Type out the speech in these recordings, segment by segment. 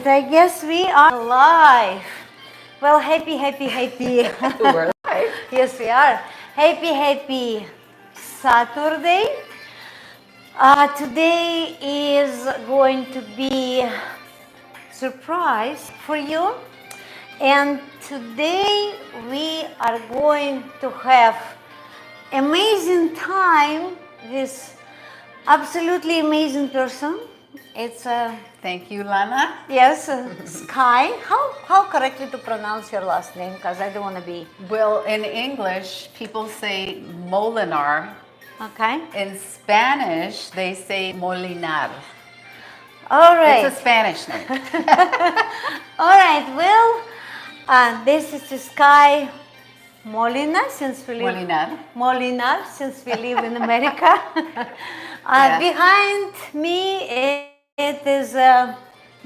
right, I guess we are live. Well, happy. We're live. Yes, we are. Happy Saturday. Today is going to be surprise for you. And today we are going to have amazing time with absolutely amazing person. It's a Thank you, Lana. yes, Sky. How correctly to pronounce your last name? Because I don't want to be. Well, in English, people say Molinar. Okay. In Spanish, they say Molinar. All right. It's a Spanish name. All right. Well, this is Sky Molina since we live Molinar. since we live in America. Yeah. Behind me it is a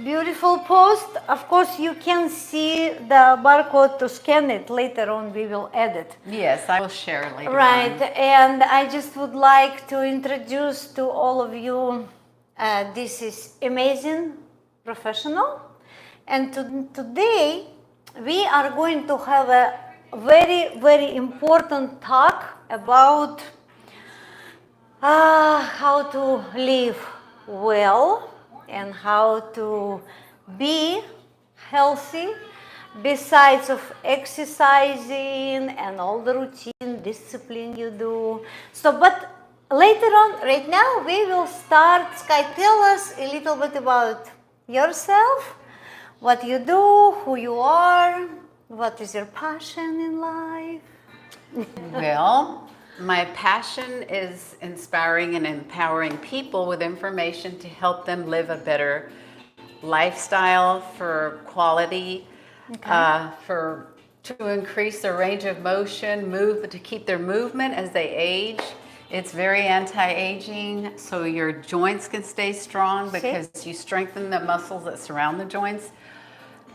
beautiful post. Of course, you can see the barcode to scan it. Later on, we will add it. Yes, I will share later Right, on. and I just would like to introduce to all of you, this is amazing professional, and today we are going to have a very important talk about how to live well and how to be healthy besides of exercising and all the routine discipline you do. So but later on, right now we will start. Sky, tell us a little bit about yourself, what you do, who you are, what is your passion in life. Well, my passion is inspiring and empowering people with information to help them live a better lifestyle for quality, to increase their range of motion, to keep their movement as they age. It's very anti-aging, so your joints can stay strong because you strengthen the muscles that surround the joints.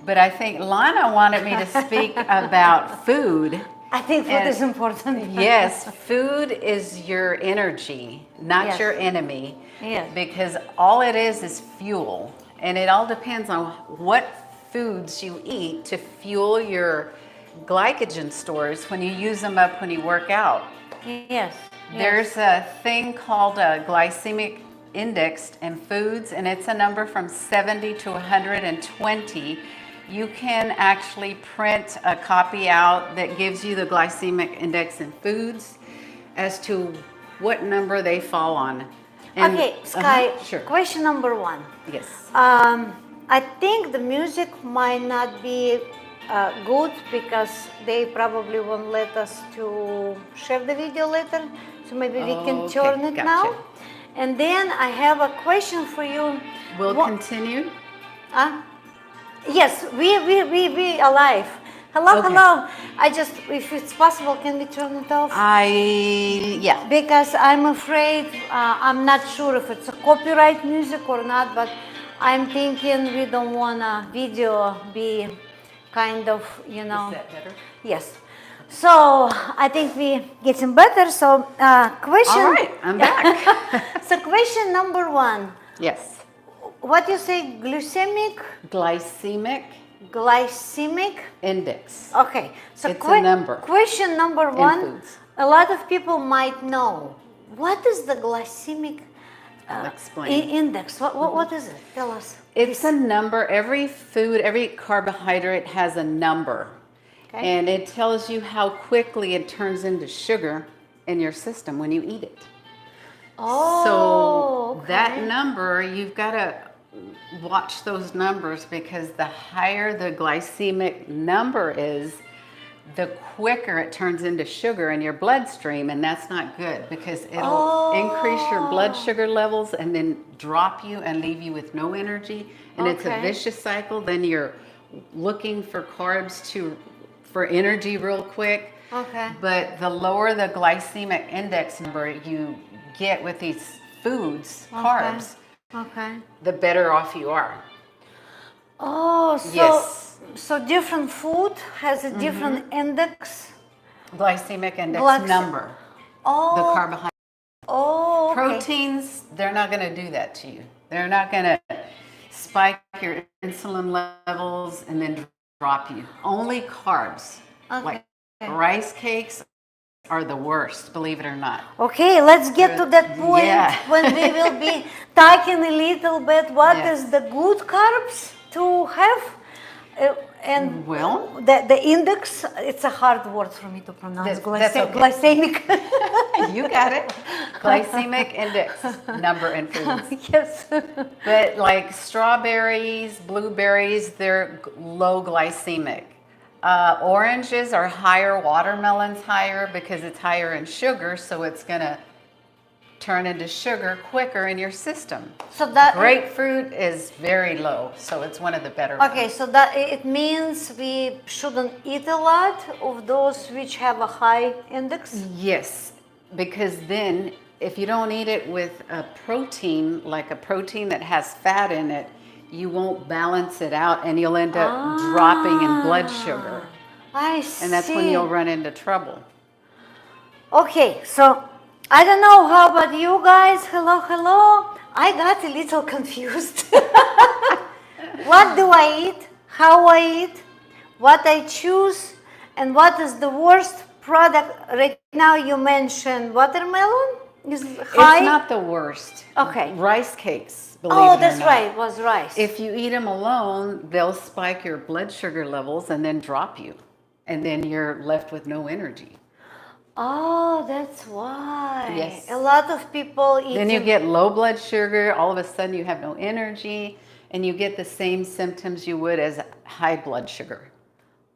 But I think Lana wanted me to speak about food. I think food is important. Yes, food is your energy, not your enemy. Yes. Because all it is fuel. And it all depends on what foods you eat to fuel your glycogen stores when you use them up when you work out. Yes. There's a thing called a glycemic index in foods, and it's a number from 70 to 120. You can actually print a copy out that gives you the glycemic index in foods as to what number they fall on. And, okay, Sky, sure. Question number one. Yes. I think the music might not be good because they probably won't let us to share the video later. So maybe we can turn it now. And then I have a question for you. We'll continue? Yes, we alive. Hello. I just, if it's possible, can we turn it off? Yeah. Because I'm afraid, I'm not sure if it's a copyright music or not, but I'm thinking we don't want a video be kind of, Is that better? Yes. So I think we getting better. So question. All right, I'm back. So question number one. Yes. What you say, glycemic Index. Okay, so it's a number. Question number one. Foods. A lot of people might know. What is the glycemic I'll explain. index? What is it? Tell us. It's a number. Every food, every carbohydrate has a number. Okay. And it tells you how quickly it turns into sugar in your system when you eat it. Oh, So okay. that number, you've got to watch those numbers, because the higher the glycemic number is, the quicker it turns into sugar in your bloodstream, and that's not good because it'll increase your blood sugar levels and then drop you and leave you with no energy, and it's a vicious cycle. Then you're looking for carbs for energy real quick. Okay. But the lower the glycemic index number you get with these foods, carbs, the better off you are. Oh, so Yes. so different food has a different index. Glycemic index number. Oh. The carbohydrate. Oh. Okay. Proteins, they're not going to do that to you. They're not going to spike your insulin levels, and then drop you. Only carbs, like rice cakes, are the worst, believe it or not. Okay, let's get to that point Yeah. when we will be talking a little bit what Yes. is the good carbs to have. And Well, the index, it's a hard word for me to pronounce. That's okay. Glycemic. you got it. Glycemic index number in foods. Yes. But like strawberries, blueberries, they're low glycemic. Oranges are higher, watermelon's higher because it's higher in sugar, so it's gonna turn into sugar quicker in your system. So that Grapefruit is very low, so it's one of the better okay, so that it means we shouldn't eat a lot of those which have a high index. Yes, because then if you don't eat it with a protein, like a protein that has fat in it, you won't balance it out and you'll end up dropping in blood sugar. I see. And that's when you'll run into trouble. Okay, so I don't know how about you guys. Hello, hello. I got a little confused. What do I eat? How I eat? What I choose? And what is the worst product? Right now you mentioned watermelon is high. It's not the worst. Okay. Rice cakes, believe Oh, it or that's not. right. It was rice. If you eat them alone, they'll spike your blood sugar levels and then drop you. And then you're left with no energy. Oh, that's why. Yes. A lot of people eat. Then you get low blood sugar, all of a sudden you have no energy, and you get the same symptoms you would as high blood sugar.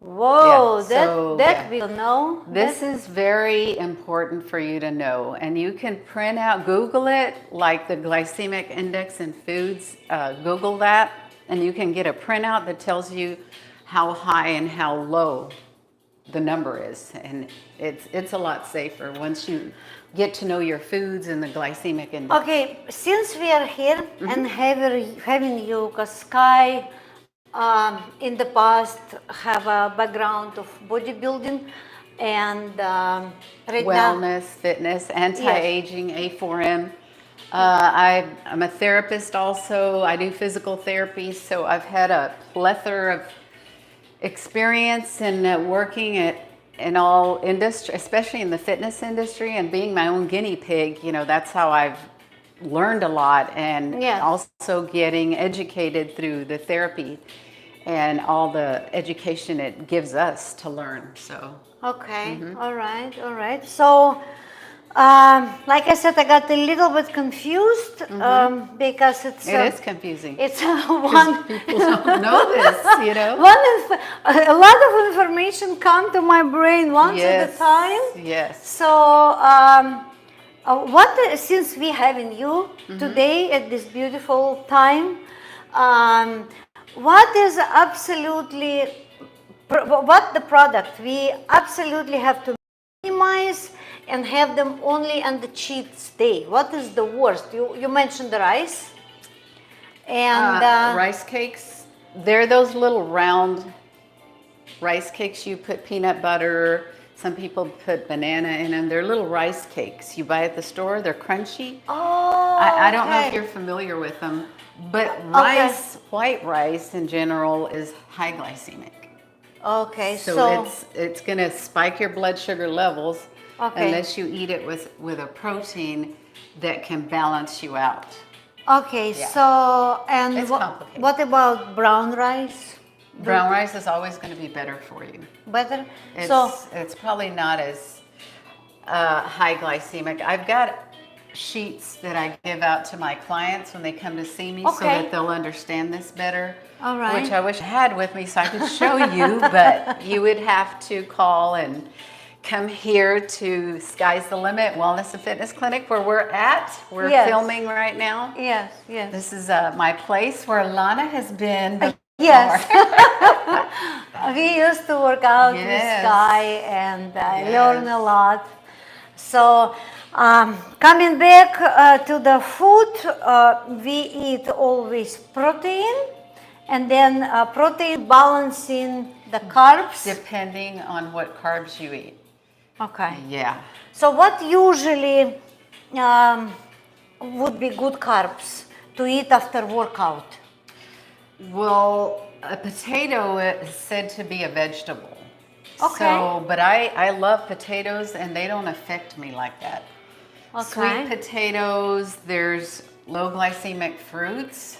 Whoa, Yeah, so, that yeah. we know. This is very important for you to know, and you can print out, Google it, like the glycemic index in foods, Google that, and you can get a printout that tells you how high and how low the number is, and it's a lot safer once you get to know your foods and the glycemic index. Okay, since we are here Mm-hmm. and having you, because Sky in the past have a background of bodybuilding and right now, Wellness, fitness, anti-aging, A4M. I'm a therapist also. I do physical therapy, so I've had a plethora of experience in working in all industry, especially in the fitness industry, and being my own guinea pig. You know, that's how I've learned a lot, and Yes. also getting educated through the therapy and all the education it gives us to learn. So okay, Mm-hmm. all right. So, like I said, I got a little bit confused because it is confusing. It's one. People don't know this, you know. A lot of information come to my brain once at a time. Yes. So, since we having you today at this beautiful time, what is absolutely what the product we absolutely have to minimize and have them only on the cheat day? What is the worst? You mentioned the rice and Rice cakes, they're those little round rice cakes. You put peanut butter, some people put banana in them. They're little rice cakes you buy at the store. They're crunchy. oh, I don't know if okay. you're familiar with them, but rice, white rice in general, is high glycemic. Okay, So it's going to spike your blood sugar levels Okay. unless you eat it with a protein that can balance you out. okay, Yeah. so and It's complicated. what about brown rice? Brown rice is always going to be better for you. Better. It's, So it's probably not as high glycemic. I've got sheets that I give out to my clients when they come to see me so Okay. that they'll understand this better. All right. Which I wish I had with me so I could show you, but you would have to call and come here to Sky's the Limit Wellness and Fitness Clinic where we're at. We're Yes. filming right now. yes, yes. This is my place where Lana has been before. Yes. We used to work out with Yes. Sky and I Yes. learned a lot. So coming back to the food, we eat always protein and then protein balancing the carbs. Depending on what carbs you eat. Okay. Yeah. So what usually would be good carbs to eat after workout? Well, a potato is said to be a vegetable. Okay. So, but I love potatoes and they don't affect me like that. Okay. Sweet potatoes, there's low glycemic fruits.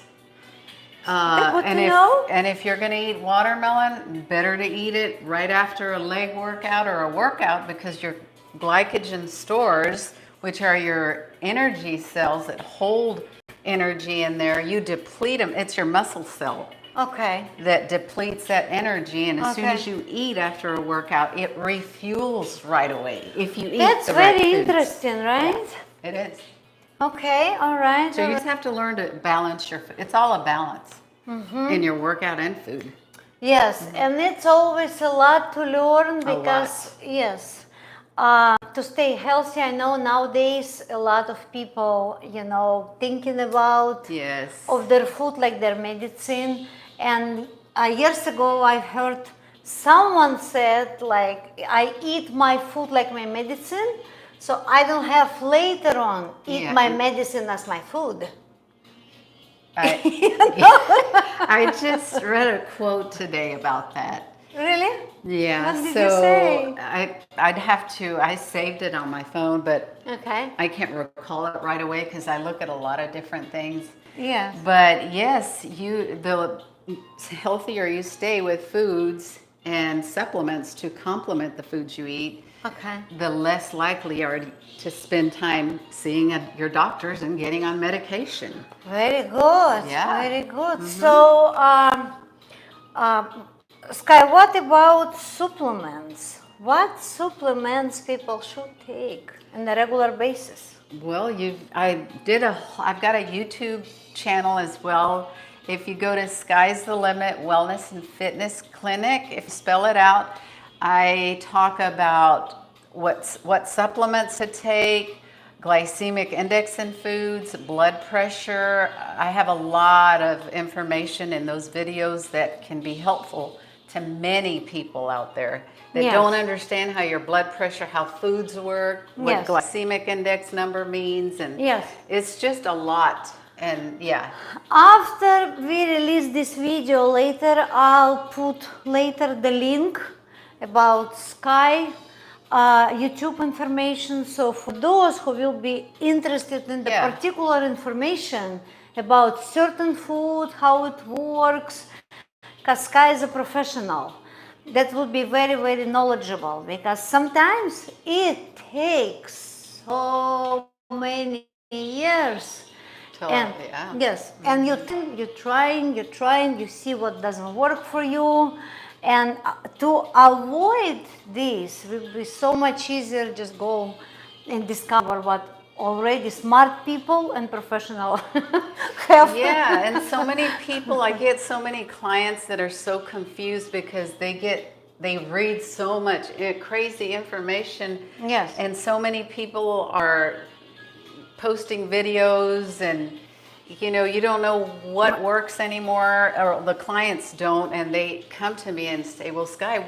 Good And to know. if you're going to eat watermelon, better to eat it right after a leg workout or a workout because your glycogen stores, which are your energy cells that hold energy in there, you deplete them. It's your muscle cell Okay. that depletes that energy, and as soon Okay. as you eat after a workout, it refuels right away if you eat That's the right very foods. interesting, right? It is. Okay, all right. So all you right. just have to learn to balance your food. It's all a balance in your workout and food. Yes, and it's always a lot to learn A because, yes, to stay healthy, I know nowadays a lot of people, thinking about Yes. of their food like their medicine. And years ago, I heard someone said, like, I eat my food like my medicine, so I don't have later on eat Yeah. my medicine as my food. I just read a quote today about that. Really? Yeah, What did so you say? I'd have to, I saved it on my phone, but Okay. I can't recall it right away because I look at a lot of different things. Yes. But yes, the healthier you stay with foods and supplements to complement the foods you eat, Okay. the less likely you are to spend time seeing your doctors and getting on medication. Very good. Yeah. Very good. So, Sky, what about supplements? What supplements people should take on a regular basis? Well, I've got a YouTube channel as well. If you go to Sky's the Limit Wellness and Fitness Clinic, if you spell it out, I talk about what supplements to take, glycemic index in foods, blood pressure. I have a lot of information in those videos that can be helpful to many people out there that Yes. don't understand how your blood pressure, how foods work, what Yes. glycemic index number means, and Yes. it's just a lot. And yeah, After we release this video later, I'll put later the link about Sky YouTube information. So for those who will be interested in the Yeah. particular information about certain food, how it works, because Sky is a professional, that would be very, very knowledgeable, because sometimes it takes so many years. And yeah. yes, and you're trying, you see what doesn't work for you, and to avoid this will be so much easier. Just go and discover what already smart people and professional have. Yeah, and so many people, I get so many clients that are so confused because they read so much crazy information. Yes. And so many people are posting videos and you don't know what works anymore, or the clients don't, and they come to me and say, well, Sky,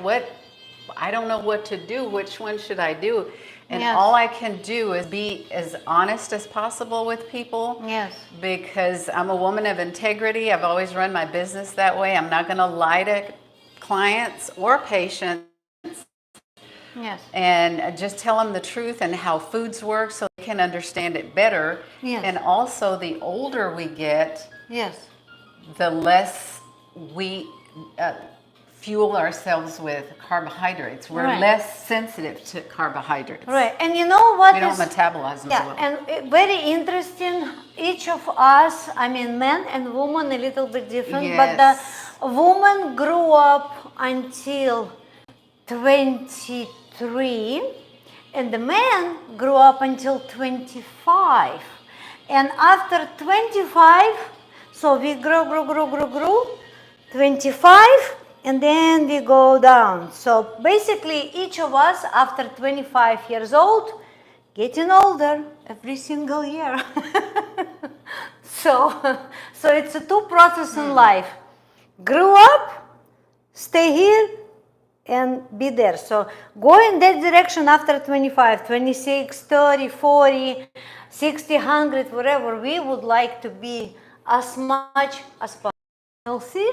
I don't know what to do. Which one should I do? And Yes. all I can do is be as honest as possible with people. Yes. Because I'm a woman of integrity. I've always run my business that way. I'm not going to lie to clients or patients. Yes. And just tell them the truth and how foods work so they can understand it better. Yes. And also, the older we get, Yes. the less we fuel ourselves with carbohydrates. We're Right. less sensitive to carbohydrates. Right. And you know what We don't is- metabolize them Yeah, well. and very interesting. Each of us, I mean, men and women, a little bit different, but Yes. the woman grew up until 23, and the man grew up until 25. And after 25, so we grew, 25, and then we go down. So basically, each of us, after 25 years old, getting older every single year. so it's a two process in life. Grew up, stay here, and be there. So go in that direction after 25, 26, 30, 40, 60, 100, whatever. We would like to be as much as possible. healthy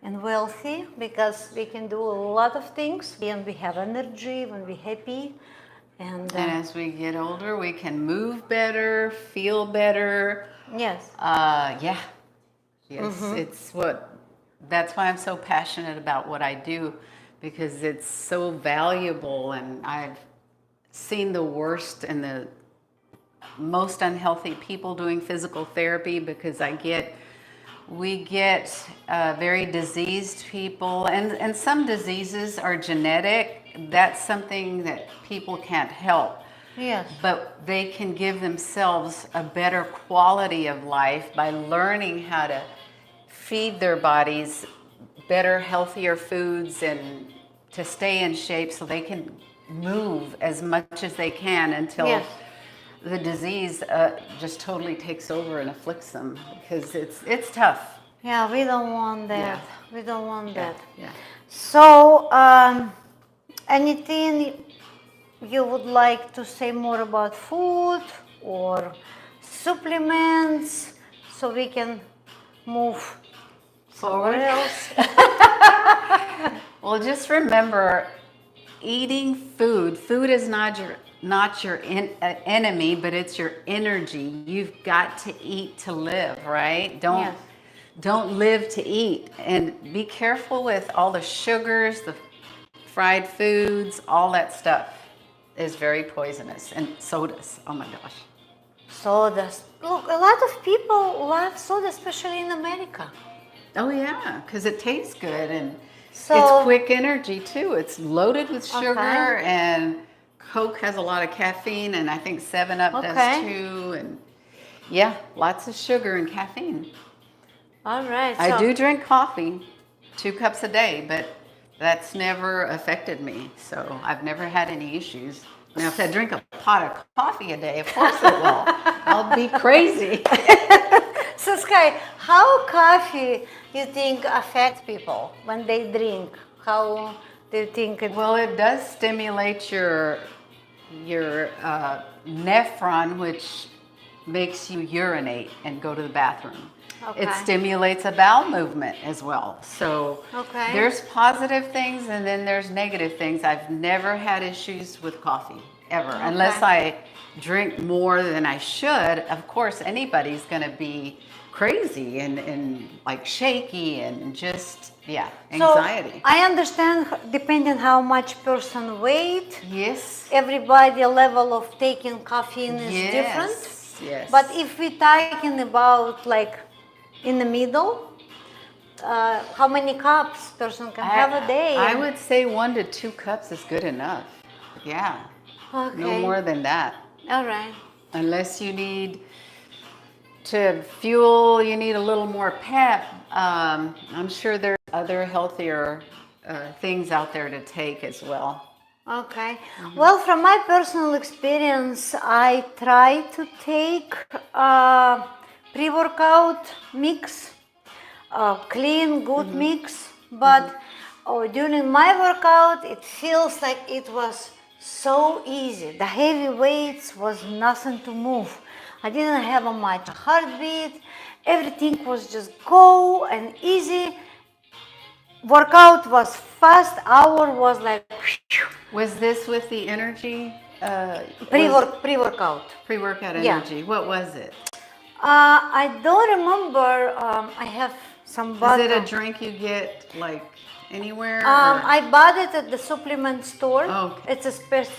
and wealthy because we can do a lot of things and we have energy when we're happy. And And as we get older, we can move better, feel better. yes, Yeah. Yes, that's why I'm so passionate about what I do, because it's so valuable, and I've seen the worst and the most unhealthy people doing physical therapy, because we get very diseased people, and some diseases are genetic. That's something that people can't help. yes, But they can give themselves a better quality of life by learning how to feed their bodies better, healthier foods and to stay in shape so they can move as much as they can until yes. the disease just totally takes over and afflicts them, because it's tough. Yeah, we don't want that. We don't want that. Yeah. So, anything you would like to say more about food or supplements so we can move Forward. somewhere else? Well, just remember, eating food. Food is not your enemy, but it's your energy. You've got to eat to live, right? Yes. Don't live to eat. And be careful with all the sugars, the fried foods, all that stuff is very poisonous. And sodas. Oh my gosh. Sodas. Look, a lot of people love soda, especially in America. Oh yeah, because it tastes good, and So- it's quick energy too. It's loaded with sugar, Okay. and Coke has a lot of caffeine, and I think 7-Up Okay. does too. And yeah, lots of sugar and caffeine. All right. I so- do drink coffee, 2 cups a day, but that's never affected me. So I've never had any issues. Now, if I drink a pot of coffee a day, of course it will. I'll be crazy. So Sky, how coffee you think affects people when they drink? How do you think it? Well, it does stimulate your nephron, which makes you urinate and go to the bathroom. Okay. It stimulates a bowel movement as well. So Okay. there's positive things and then there's negative things. I've never had issues with coffee ever, unless I drink more than I should. Of course, anybody's going to be crazy and like shaky and just, anxiety. So I understand depending how much person weight, Yes. everybody level of taking caffeine is Yes, different. yes. But if we're talking about like in the middle, how many cups person can have a day? I would say 1 to 2 cups is good enough. Yeah. Okay. No more than that. All right. Unless you need to fuel, you need a little more pep. I'm sure there's other healthier things out there to take as well. Okay. Well, from my personal experience, I try to take pre-workout mix, clean, good mix. But during my workout, it feels like it was so easy. The heavy weights was nothing to move. I didn't have a much heartbeat. Everything was just go and easy. Workout was fast. Hour was like Was this with the energy? pre-workout. Pre-workout Yeah. energy. What was it? I don't remember. I have some Is bottle. it a drink you get like anywhere? or- I bought it at the supplement store. Okay. It's a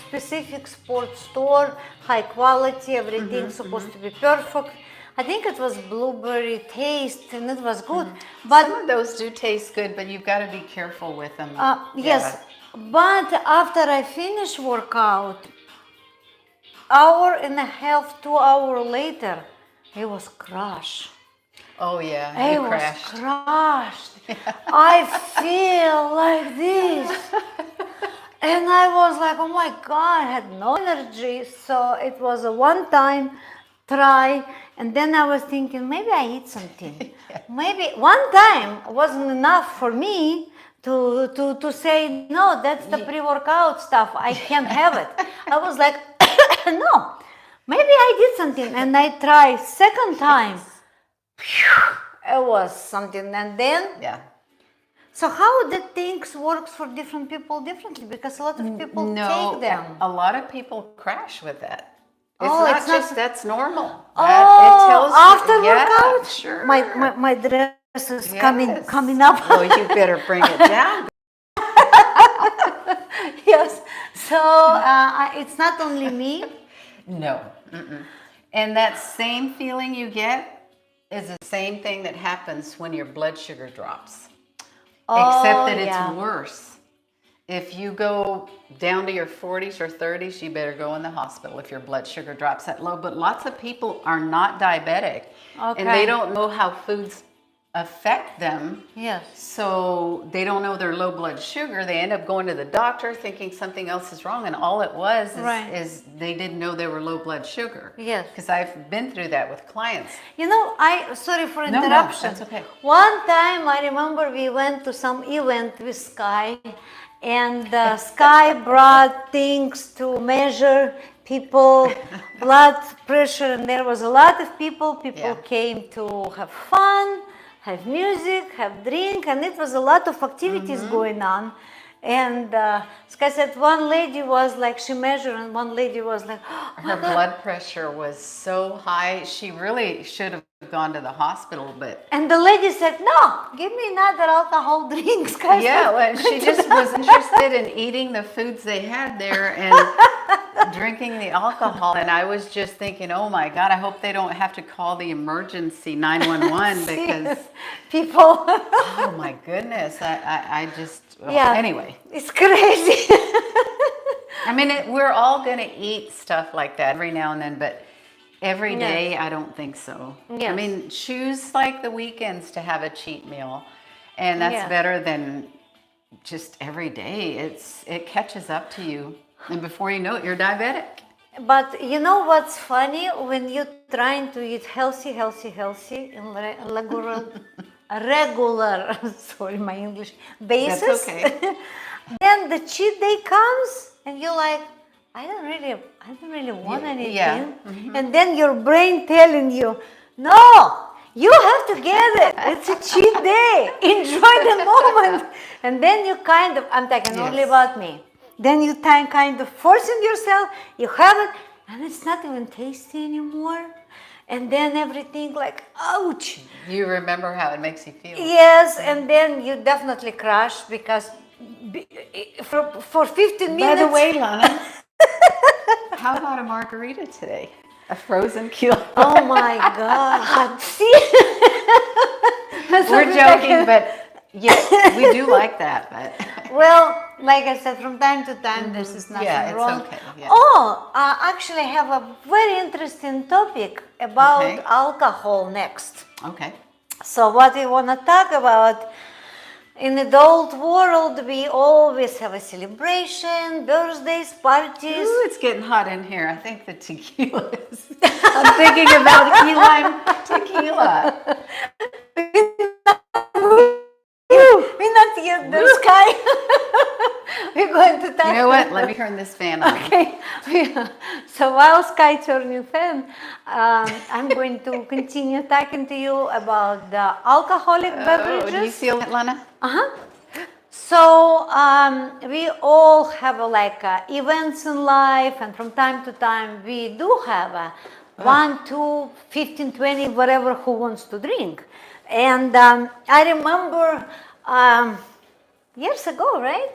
specific sports store, high quality. Everything's supposed to be perfect. I think it was blueberry taste, and it was good. But Some of those do taste good, but you've got to be careful with them. yes, but after I finished workout, hour and a half, 2 hours later, it was crushed. Oh yeah, It you was crashed. crushed. I feel like this. And I was like, oh my God, I had no energy. So it was a one-time try. And then I was thinking, maybe I eat something. Maybe one time wasn't enough for me to say, no, that's the pre-workout stuff. I can't have it. I was like, no, maybe I did something. And I tried second time. it was something. And then, Yeah. so how the things works for different people differently? Because a lot of people No, take them. a lot of people crash with that. It's Oh, not it's not- just that's normal. Oh, It tells after you, yeah, workout? sure. My dress is Yes. coming up. Well, you better bring it down. Yes. So it's not only me. No. Mm-mm. And that same feeling you get is the same thing that happens when your blood sugar drops. Except that it's yeah. worse. If you go down to your 40s or 30s, you better go in the hospital if your blood sugar drops that low. But lots of people are not diabetic, and Okay. they don't know how foods affect them. Yes. So they don't know their low blood sugar. They end up going to the doctor thinking something else is wrong, and all it was Right. is they didn't know they were low blood sugar. Yes. Because I've been through that with clients. You know, sorry for No, interruption. that's okay. One time I remember we went to some event with Sky, and Sky brought things to measure people blood pressure, and there was a lot of people. People Yeah. came to have fun, have music, have drink, and it was a lot of activities going on. And Sky said one lady was like, she measured, and one lady was like, oh my Her God. blood pressure was so high, she really should have gone to the hospital, but And the lady said, no, give me another alcohol drink. Sky yeah, said, well, she just was interested in eating the foods they had there and drinking the alcohol. And I was just thinking, oh my God, I hope they don't have to call the emergency 911 because, people. oh my goodness, I just, well, Yeah. anyway. It's crazy. I mean, we're all going to eat stuff like that every now and then, but every Yes. day, I don't think so. I Yes. mean, choose like the weekends to have a cheat meal, and that's Yes. better than just every day. It catches up to you, and before you know it, you're diabetic. But you know what's funny? When you're trying to eat healthy in regular, sorry, my English basis, That's okay. then the cheat day comes, and you're like, I don't really want anything. yeah. And then your brain telling you, no, you have to get it. It's a cheat day. Enjoy the moment. And then you kind of, I'm talking only Yes. about me. Then you kind of forcing yourself, you have it, and it's not even tasty anymore. And then everything like, ouch. You remember how it makes you feel. Yes, and then you definitely crash because for 15 minutes. By the way, Lana, how about a margarita today? A frozen kilo. Oh my God. See? We're joking, but yeah, we do like that. But Well, like I said, from time to time, this is nothing Yeah, it's wrong. okay, yeah. Oh, actually, I have a very interesting topic about Okay. alcohol next. okay. So what we want to talk about, in the adult world, we always have a celebration, birthdays, parties. Ooh, it's getting hot in here. I think the tequila is. I'm thinking about key lime tequila. We're not yet the sky. We're going to talk. You know what? Let me turn this fan on. Okay. So while Sky turning fan, I'm going to continue talking to you about the alcoholic Oh, beverages. do you feel it, Lana? So we all have events in life, and from time to time we do have 1, 2, 15, 20, whatever who wants to drink. And I remember years ago, right?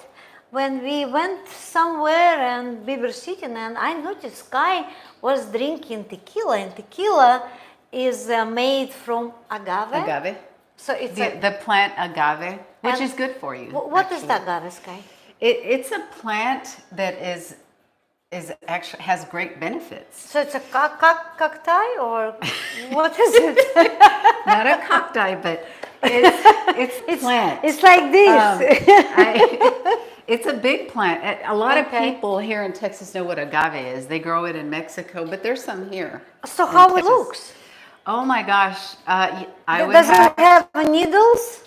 When we went somewhere and we were sitting, and I noticed Sky was drinking tequila, and tequila is made from agave. Agave. So it's The plant agave, which And is good for you. what is actually. the agave, Sky? It's a plant that is actually has great benefits. So it's a cacti or what is it? Not a cacti, but it's plant. It's like this. It's a big plant. A lot of Okay. people here in Texas know what agave is. They grow it in Mexico, but there's some here. So in how it Texas. looks? Oh my gosh! I would Does have it have needles?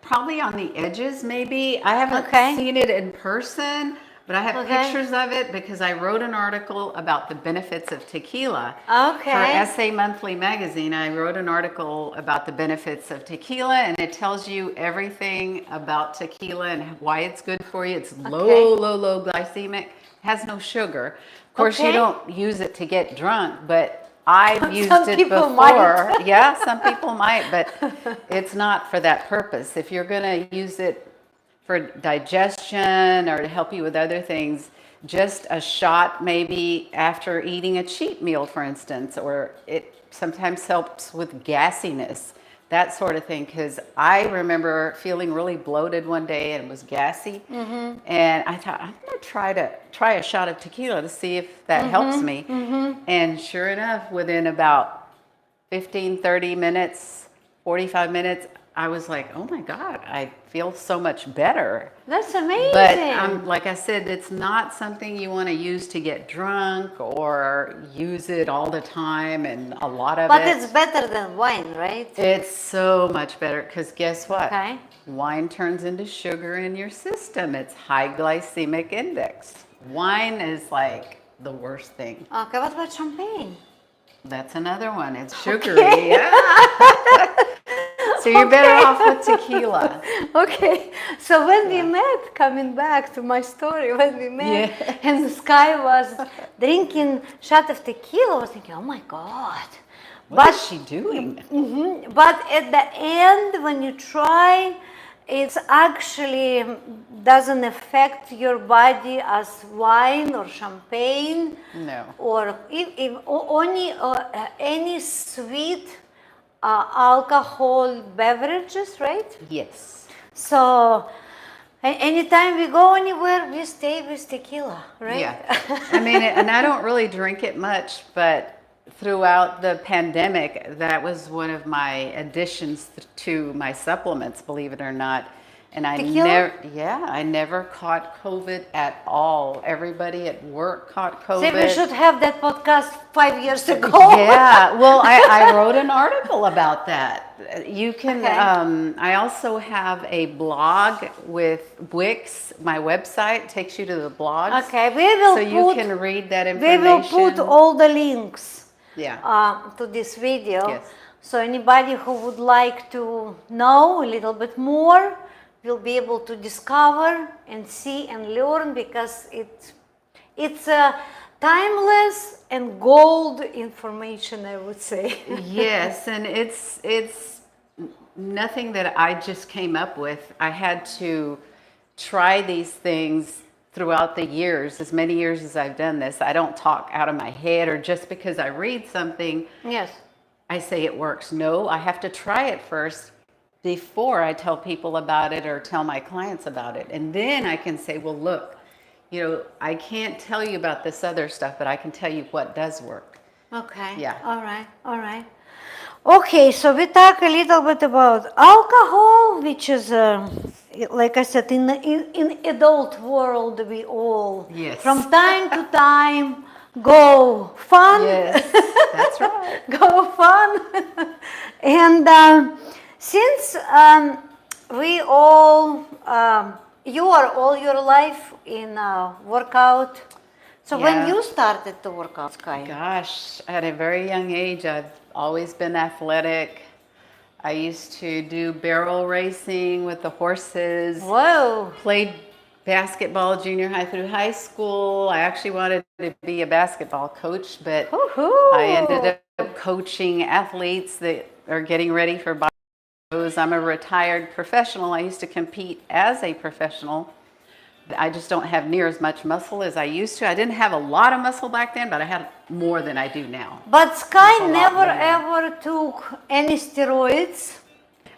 probably on the edges, maybe. I haven't Okay. seen it in person, But I have Okay. pictures of it because I wrote an article about the benefits of tequila. Okay. For Essay Monthly magazine, I wrote an article about the benefits of tequila, and it tells you everything about tequila and why it's good for you. It's low glycemic, has no sugar. Of course, you Okay. don't use it to get drunk, but I've used Some it people before. might. Yeah, some people might, but it's not for that purpose. If you're going to use it for digestion or to help you with other things, just a shot maybe after eating a cheat meal, for instance, or it sometimes helps with gassiness, that sort of thing. Because I remember feeling really bloated one day and it was gassy, and I thought, I'm going to try a shot of tequila to see if that helps me. And sure enough, within about 15, 30 minutes, 45 minutes, I was like, oh my God, I feel so much better. That's amazing. But like I said, it's not something you want to use to get drunk or use it all the time and a lot of But it. it's better than wine, right? It's so much better because guess what? Okay. Wine turns into sugar in your system. It's high glycemic index. Wine is like the worst thing. Okay, what about champagne? That's another one. It's sugary. Yeah. So you're better off with tequila. Okay, so when we met, coming back to my story, when we met, and Sky was drinking shot of tequila, I was thinking, oh my God. What is she doing? But at the end, when you try, it actually doesn't affect your body as wine or champagne. No. Or if only any sweet alcohol beverages, right? Yes. So anytime we go anywhere, we stay with tequila, right? Yeah. I mean, and I don't really drink it much, but throughout the pandemic, that was one of my additions to my supplements, believe it or not. And I Tequila? I never caught COVID at all. Everybody at work caught COVID. See, we should have that podcast 5 years ago. Yeah, well, I wrote an article about that. You can, Okay. I also have a blog with Wix. My website takes you to the blogs. Okay, we will So you can read that we information. will put all the links Yeah. to this video. Yes. So anybody who would like to know a little bit more will be able to discover and see and learn, because it's a timeless and gold information, I would say. Yes, and it's nothing that I just came up with. I had to try these things throughout the years, as many years as I've done this. I don't talk out of my head, or just because I read something, Yes. I say it works. No, I have to try it first before I tell people about it or tell my clients about it. And then I can say, well, look, I can't tell you about this other stuff, but I can tell you what does work. Okay. Yeah. All right. Okay, so we talk a little bit about alcohol, which is, like I said, in adult world, we all, Yes. from time to time, go fun. Yes, that's right. Go fun. And since we all, you are all your life in workout. So when Yeah. you started to work out, Sky? Gosh, at a very young age, I've always been athletic. I used to do barrel racing with the horses. Whoa. Played basketball junior high through high school. I actually wanted to be a basketball coach, but Woohoo. I ended up coaching athletes that are getting ready for shows. I'm a retired professional. I used to compete as a professional. I just don't have near as much muscle as I used to. I didn't have a lot of muscle back then, but I had more than I do now. But Sky That's a lot never more. ever took any steroids.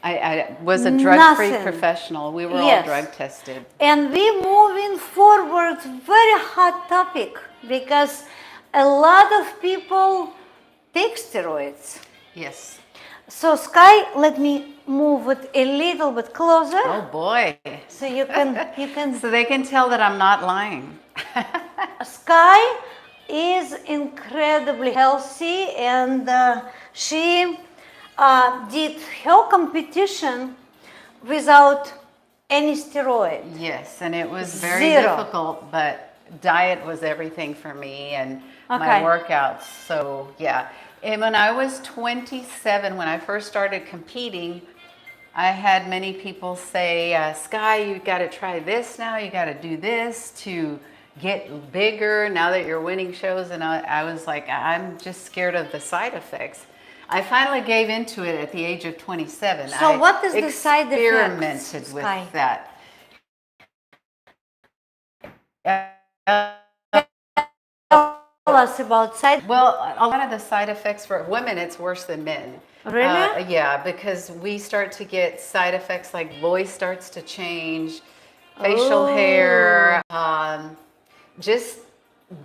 I was a drug-free Nothing. professional. We were Yes. all drug tested. And we moving forward, very hot topic, because a lot of people take steroids. Yes. So Sky, let me move it a little bit closer, Oh boy. so you can. So they can tell that I'm not lying. Sky is incredibly healthy, and she did her competition without any steroid? Yes, and it was very Zero. difficult, but diet was everything for me and my Okay. workouts. So, yeah. And when I was 27, when I first started competing, I had many people say, Sky, you got to try this now. You got to do this to get bigger now that you're winning shows. And I was like, I'm just scared of the side effects. I finally gave into it at the age of 27. So what is the side effects, experimented Sky? with that. Tell us about side. Well, a lot of the side effects for women, it's worse than men. Really? Yeah, because we start to get side effects like voice starts to change, facial hair, just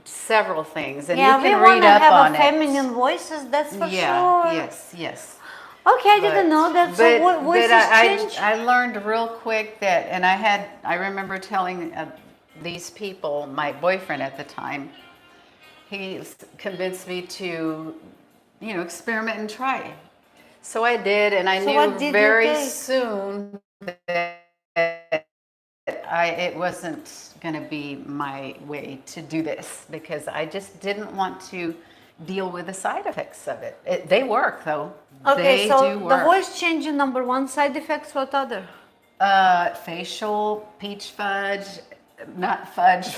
several things. And Yeah, you we can want read to up have on a it. feminine voices, that's for Yeah, sure. yes. Okay, I didn't know that. So what voices change? I learned real quick that, and I remember telling these people, my boyfriend at the time, he convinced me to, experiment and try. So I did, and I So what knew did you very take? soon that it wasn't going to be my way to do this because I just didn't want to deal with the side effects of it. They work though. Okay, They so do the work. voice changing number one, side effects, what other? Facial, peach fudge, not fudge.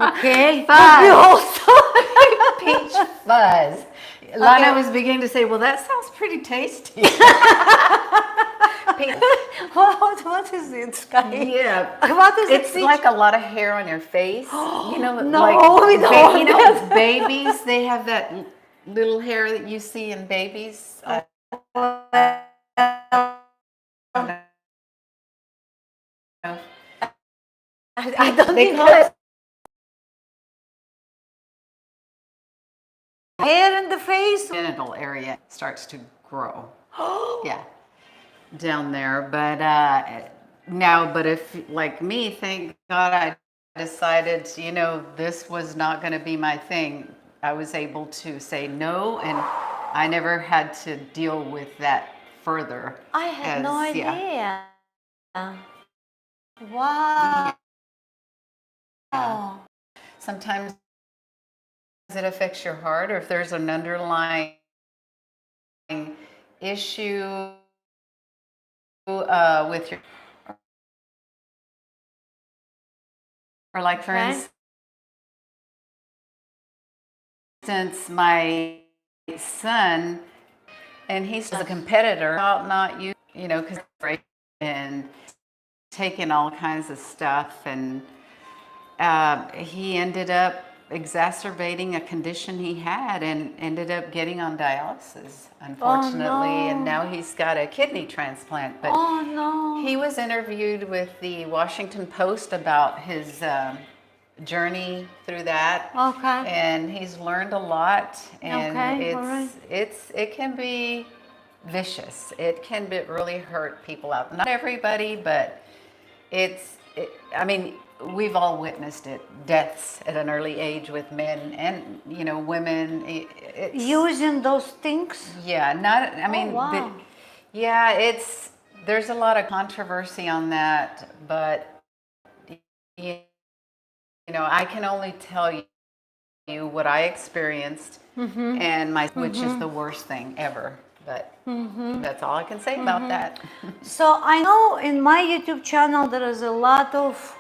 Okay. Fuzz. We also. Peach fuzz. Lana was beginning to say, well, that sounds pretty tasty. What is it, Sky? Yeah. What is It's it? like a lot of hair on your face. No, like we don't want that. babies, they have that little hair that you see in babies. I don't They think call that's it hair in the face. genital area starts to grow. Yeah, down there. But now, but if like me, thank God I decided, this was not going to be my thing. I was able to say no, and I never had to deal with that further. I had no Yeah. idea. Wow. Sometimes it affects your heart, or if there's an underlying issue with your, or like for instance, my son, and he's a competitor, not you, because and taking all kinds of stuff, and he ended up exacerbating a condition he had and ended up getting on dialysis, unfortunately. And now he's got a kidney transplant. But he was interviewed with the Washington Post about his journey through that. Okay. And he's learned a lot. And Okay, it can be vicious. It can really hurt people out. Not everybody, but I mean, we've all witnessed it, deaths at an early age with men and, women. Using those things? Yeah, wow. There's a lot of controversy on that, but, I can only tell you what I experienced and which is the worst thing ever. But that's all I can say about that. So I know in my YouTube channel there is a lot of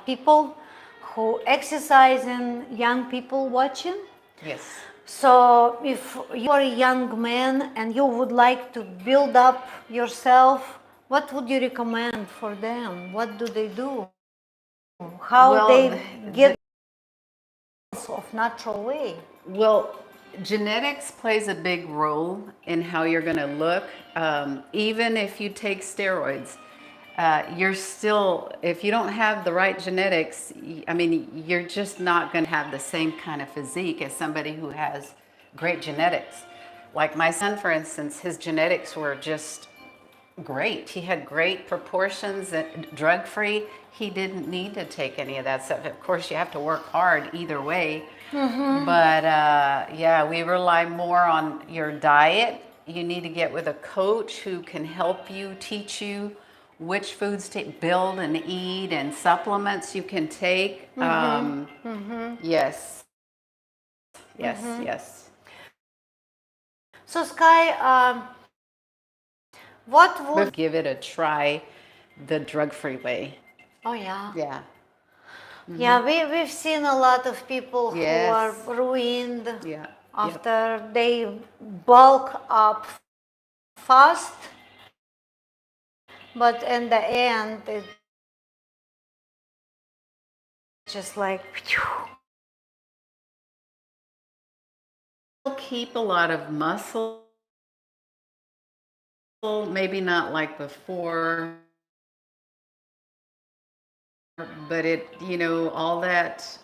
people who exercise and young people watching. Yes. So if you are a young man and you would like to build up yourself, what would you recommend for them? What do they do? How they get of natural way? Well, genetics plays a big role in how you're going to look. Even if you take steroids, if you don't have the right genetics, you're just not going to have the same kind of physique as somebody who has great genetics. Like my son, for instance, his genetics were just great. He had great proportions, drug-free. He didn't need to take any of that stuff. Of course, you have to work hard either way. But we rely more on your diet. You need to get with a coach who can help you, teach you which foods to build and eat and supplements you can take. Yes. Yes, yes. So Sky, what But would? give it a try the drug-free way. Oh yeah. Yeah. Yeah, we've seen a lot of people who are Yes. ruined Yeah. after they bulk up fast, but in the end, it's just like, Keep a lot of muscle, maybe not like before, but it, all that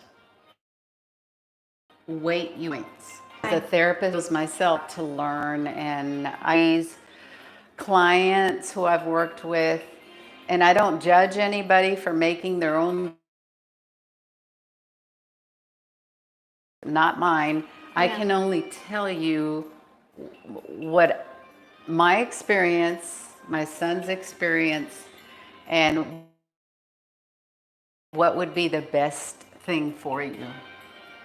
weight you points. The therapist was myself to learn, and I clients who I've worked with, and I don't judge anybody for making their own, not mine. I Yeah. can only tell you what my experience, my son's experience, and what would be the best thing for you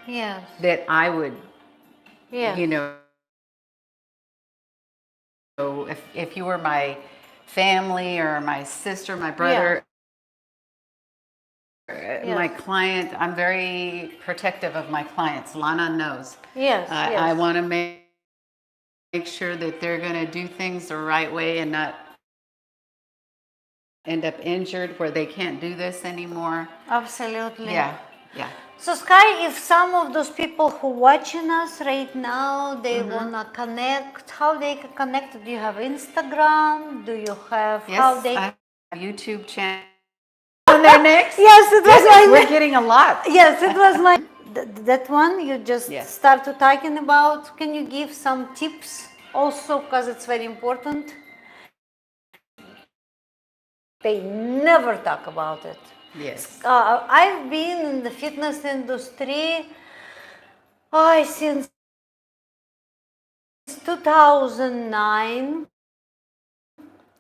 yes, that I would, yes, if you were my family or my sister, my brother, my client, I'm very protective of my clients. Lana knows. yes, I yes. want to make sure that they're going to do things the right way and not end up injured where they can't do this anymore. Absolutely. Yeah, yeah. So Sky, if some of those people who watching us right now, they wanna connect, how they can connect? Do you have Instagram? Do you have how Yes, they? I have a YouTube channel. On there next? Yes, it was Goodness, my. we're getting a lot. Yes, it was my. That one you just Yes. start to talking about. Can you give some tips also, because it's very important? They never talk about it. Yes. I've been in the fitness industry since 2009.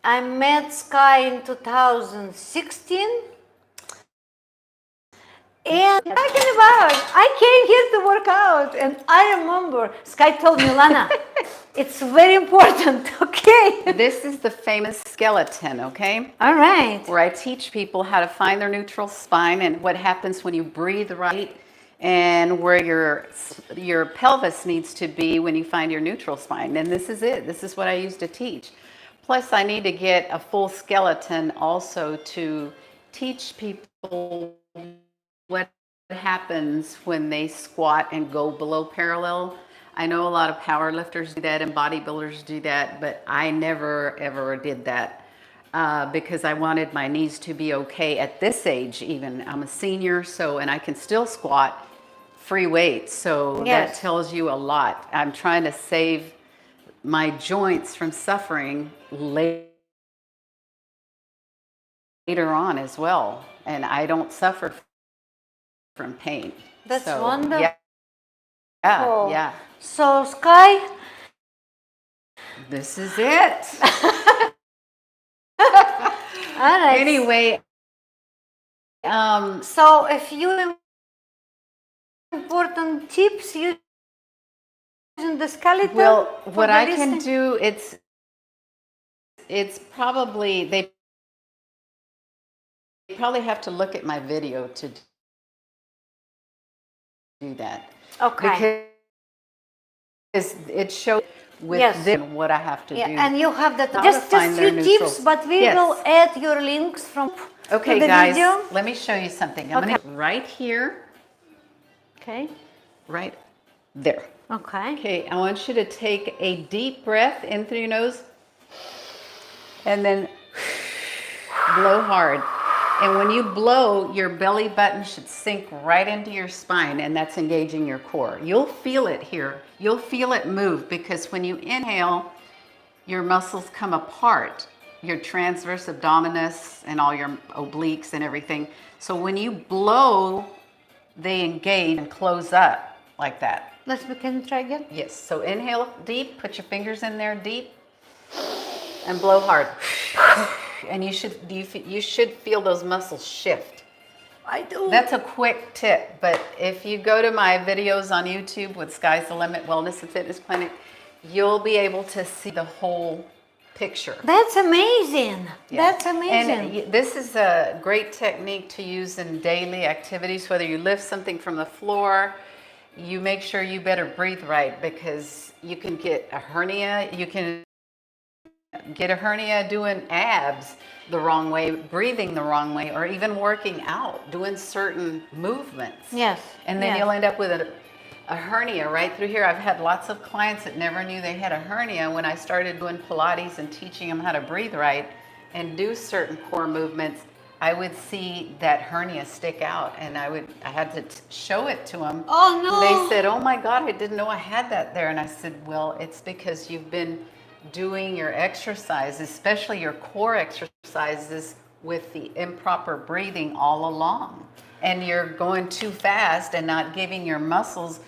I met Sky in 2016. And talking about, I came here to work out, and I remember Sky told me, Lana, it's very important, okay? This is the famous skeleton, okay? All right. Where I teach people how to find their neutral spine and what happens when you breathe right, and where your pelvis needs to be when you find your neutral spine. And this is it. This is what I use to teach. Plus, I need to get a full skeleton also to teach people what happens when they squat and go below parallel. I know a lot of power lifters do that and bodybuilders do that, but I never ever did that because I wanted my knees to be okay at this age even. I'm a senior, and I can still squat free weights, so that Yes. tells you a lot. I'm trying to save my joints from suffering later on as well, and I don't suffer from pain. That's So, wonderful. Yeah, yeah. So, Sky, This is it. all right. Anyway, So, a few important tips using the skeleton. well, for what the I can listening? do, it's probably, they probably have to look at my video to do that. Okay. Because it shows with Yes. them what I have to do. And you have that. How Just to find their few neutral- tips, but we Yes. will add your links from Okay, to the guys, video. let me show you something. I'm Okay. gonna right here, Okay. right there. Okay. Okay, I want you to take a deep breath in through your nose and then blow hard. And when you blow, your belly button should sink right into your spine, and that's engaging your core. You'll feel it here. You'll feel it move because when you inhale, your muscles come apart, your transverse abdominis and all your obliques and everything. So when you blow, they engage and close up like that. Can you try again? Yes, so inhale deep, put your fingers in there deep, and blow hard. and you should feel those muscles shift. I do. That's a quick tip, but if you go to my videos on YouTube with Sky's the Limit Wellness and Fitness Clinic, you'll be able to see the whole picture. That's amazing. Yeah. That's amazing. And this is a great technique to use in daily activities, whether you lift something from the floor, you make sure you better breathe right, because you can get a hernia, you can get a hernia doing abs the wrong way, breathing the wrong way, or even working out, doing certain movements. Yes. And then yes. you'll end up with a hernia right through here. I've had lots of clients that never knew they had a hernia when I started doing Pilates and teaching them how to breathe right and do certain core movements. I would see that hernia stick out, and I had to show it to them. Oh no. They said, "Oh my God, I didn't know I had that there." And I said, "Well, it's because you've been doing your exercise, especially your core exercises, with the improper breathing all along. And you're going too fast and not giving your muscles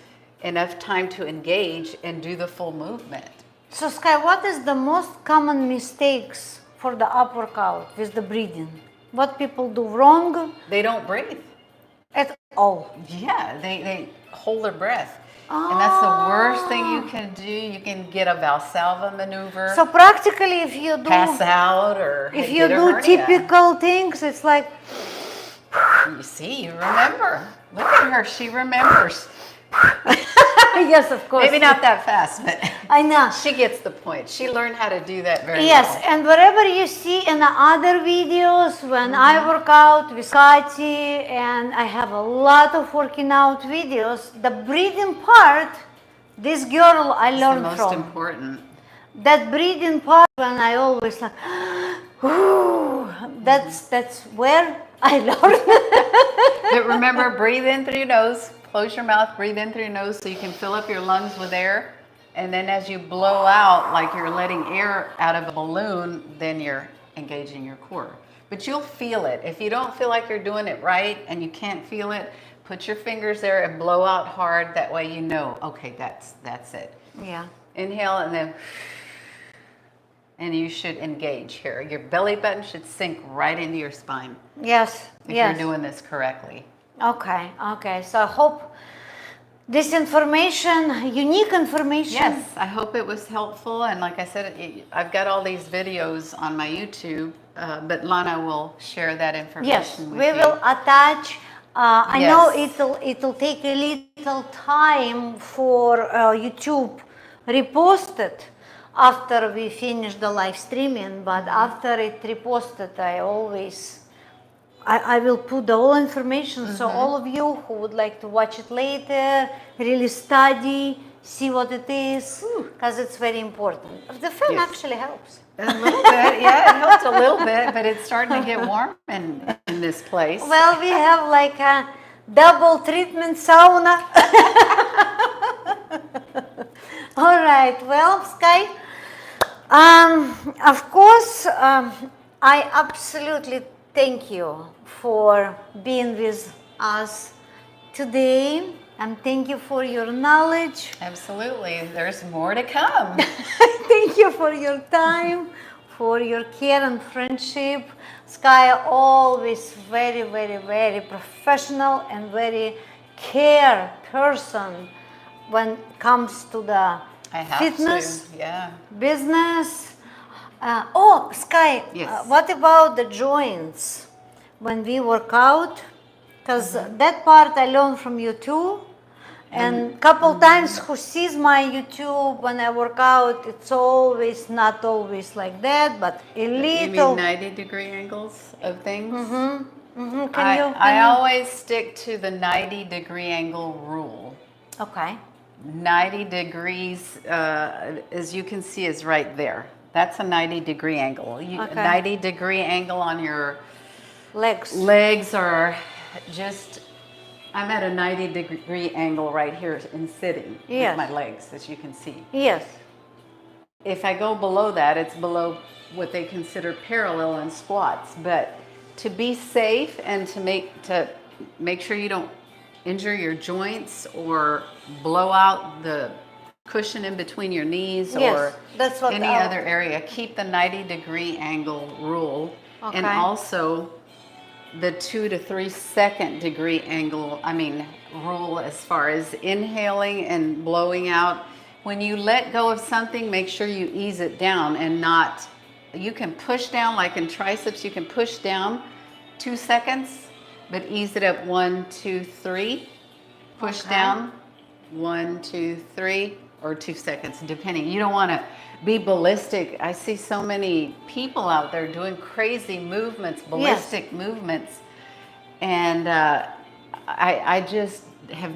enough time to engage and do the full movement." So Sky, what is the most common mistakes for the up workout with the breathing? What people do wrong They don't breathe. at all? Yeah, they hold their breath. And that's the worst thing you can do. You can get a Valsalva maneuver, So practically, if you do pass out, or if get you a do hernia. typical things, it's like You see, you remember. Look at her, she remembers. yes, of course. Maybe not that fast, but I know. she gets the point. She learned how to do that very Yes, well. and wherever you see in the other videos when I work out with Kati, and I have a lot of working out videos, the breathing part, this girl I It's the learned most from. important. That breathing part, when I always like, ooh, that's where I learned. But remember, breathe in through your nose, close your mouth, breathe in through your nose so you can fill up your lungs with air. And then as you blow out, like you're letting air out of a balloon, then you're engaging your core. But you'll feel it. If you don't feel like you're doing it right and you can't feel it, put your fingers there and blow out hard. That way you know, okay, that's it. Yeah. Inhale and then, and you should engage here. Your belly button should sink right into your spine Yes. if yes. you're doing this correctly. Okay. Okay. So I hope this information, unique information. Yes, I hope it was helpful. And like I said, I've got all these videos on my YouTube, but Lana will share that information Yes, with we you. will attach. I Yes. know it'll take a little time for YouTube reposted after we finish the live streaming, but after it reposted, I will put the whole information so all of you who would like to watch it later, really study, see what it is, because it's very important. The fan Yes. actually helps. A little bit, yeah, it helps a little bit, but it's starting to get warm in this place. Well, we have like a double treatment sauna. All right. Well, Sky, of course, I absolutely thank you for being with us today, and thank you for your knowledge. Absolutely, there's more to come. Thank you for your time, for your care and friendship. Sky always very, very, very professional and very care person when it comes to the I have fitness to, yeah. business. Sky, Yes. what about the joints when we work out? Because that part I learned from you too. And couple times who sees my YouTube when I work out, it's always not always like that, but a You little. mean 90-degree angles of things? Can I always stick to the 90-degree angle rule. Okay. 90 degrees, as you can see, is right there. That's a 90-degree angle. Okay. 90-degree angle on your Legs. legs are just, I'm at a 90-degree angle right here in sitting Yes. with my legs, as you can see. Yes. If I go below that, it's below what they consider parallel in squats. But to be safe and to make sure you don't injure your joints or blow out the cushion in between your knees Yes, or that's what any I'll- other area. Keep the 90-degree angle rule. And Okay. also the 2 to 3 second degree angle, rule as far as inhaling and blowing out. When you let go of something, make sure you ease it down and not, you can push down like in triceps, you can push down 2 seconds, but ease it up 1, 2, 3. Push Okay. down 1, 2, 3, or 2 seconds, depending. You don't want to be ballistic. I see so many people out there doing crazy movements, ballistic movements, and I just have